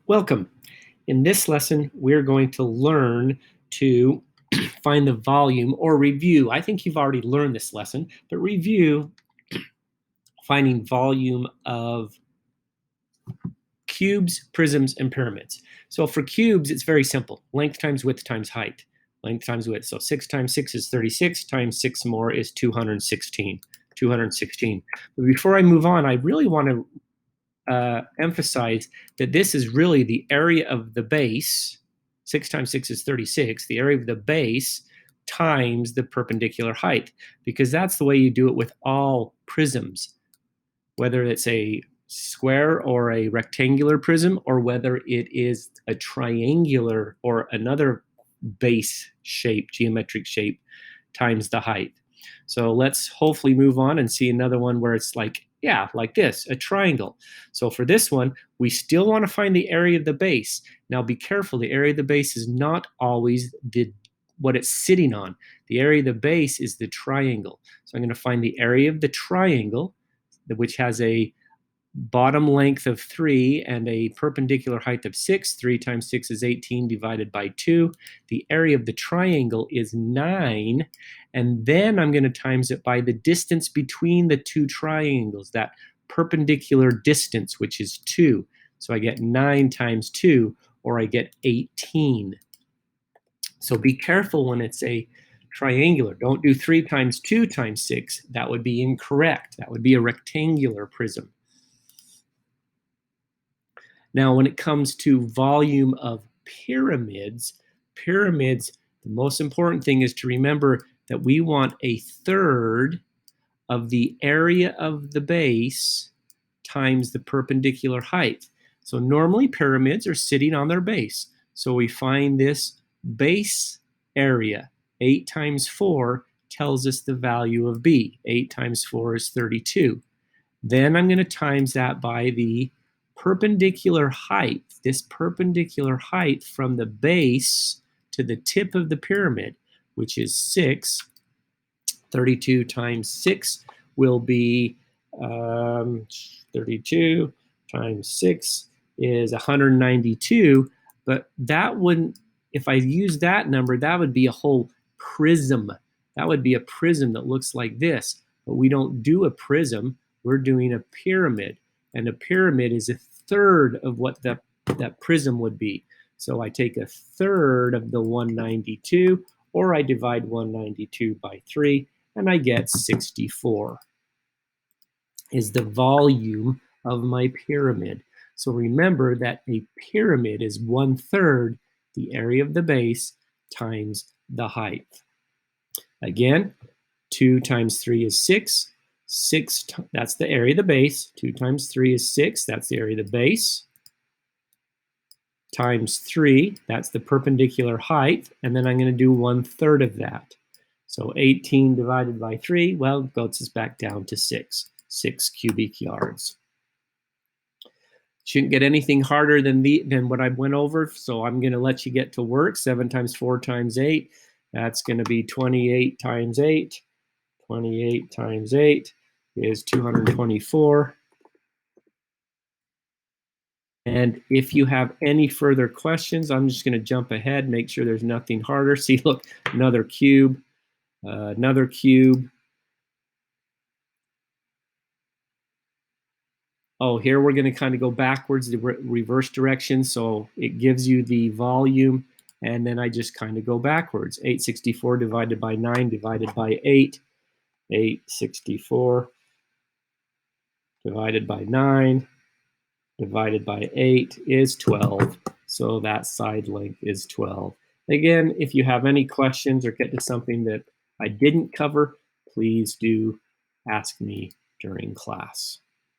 Welcome. In this lesson, we're going to learn to find the volume or review. I think you've already learned this lesson, but review finding volume of cubes, prisms, and pyramids. So for cubes, it's very simple. Length times width times height. Length times width. So 6 times 6 is 36, times 6 more is 216. 216. But before I move on, I really want to emphasize that this is really the area of the base. 6 times 6 is 36. The area of the base times the perpendicular height, because that's the way you do it with all prisms, whether it's a square or a rectangular prism, or whether it is a triangular or another base shape, geometric shape, times the height. So let's hopefully move on and see another one where it's like this, a triangle. So for this one, we still want to find the area of the base. Now be careful, the area of the base is not always what it's sitting on. The area of the base is the triangle. So I'm going to find the area of the triangle, which has a bottom length of 3 and a perpendicular height of 6. 3 times 6 is 18 divided by 2. The area of the triangle is 9. And then I'm going to times it by the distance between the two triangles, that perpendicular distance, which is 2. So I get 9 times 2, or I get 18. So be careful when it's a triangular. Don't do 3 times 2 times 6. That would be incorrect. That would be a rectangular prism. Now, when it comes to volume of pyramids, the most important thing is to remember that we want a third of the area of the base times the perpendicular height. So normally pyramids are sitting on their base. So we find this base area. 8 times 4 tells us the value of B. 8 times 4 is 32. Then I'm going to times that by the perpendicular height. This perpendicular height from the base to the tip of the pyramid, which is 6. 32 times 6 will be 32 times 6 is 192. But that wouldn't, if I use that number, that would be a whole prism. That would be a prism that looks like this. But we don't do a prism. We're doing a pyramid. And a pyramid is a third of what that prism would be. So I take a third of the 192, or I divide 192 by 3, and I get 64 is the volume of my pyramid. So remember that a pyramid is 1/3 the area of the base times the height. Again, 2 times 3 is 6. 6, that's the area of the base. 2 times 3 is 6. That's the area of the base. Times 3, that's the perpendicular height. And then I'm going to do 1/3 of that. So 18 divided by 3, well, goes us back down to 6 cubic yards. Shouldn't get anything harder than what I went over. So I'm going to let you get to work. 7 times 4 times 8. That's going to be 28 times 8. 28 times 8 is 224. And if you have any further questions, I'm just going to jump ahead, make sure there's nothing harder. See, look, another cube, another cube. Oh, here we're going to kind of go backwards, the reverse direction. So it gives you the volume, and then I just kind of go backwards. 864 divided by 9 divided by 8. 864 divided by 9 divided by 8 is 12. So that side length is 12. Again, if you have any questions or get to something that I didn't cover, please do ask me during class.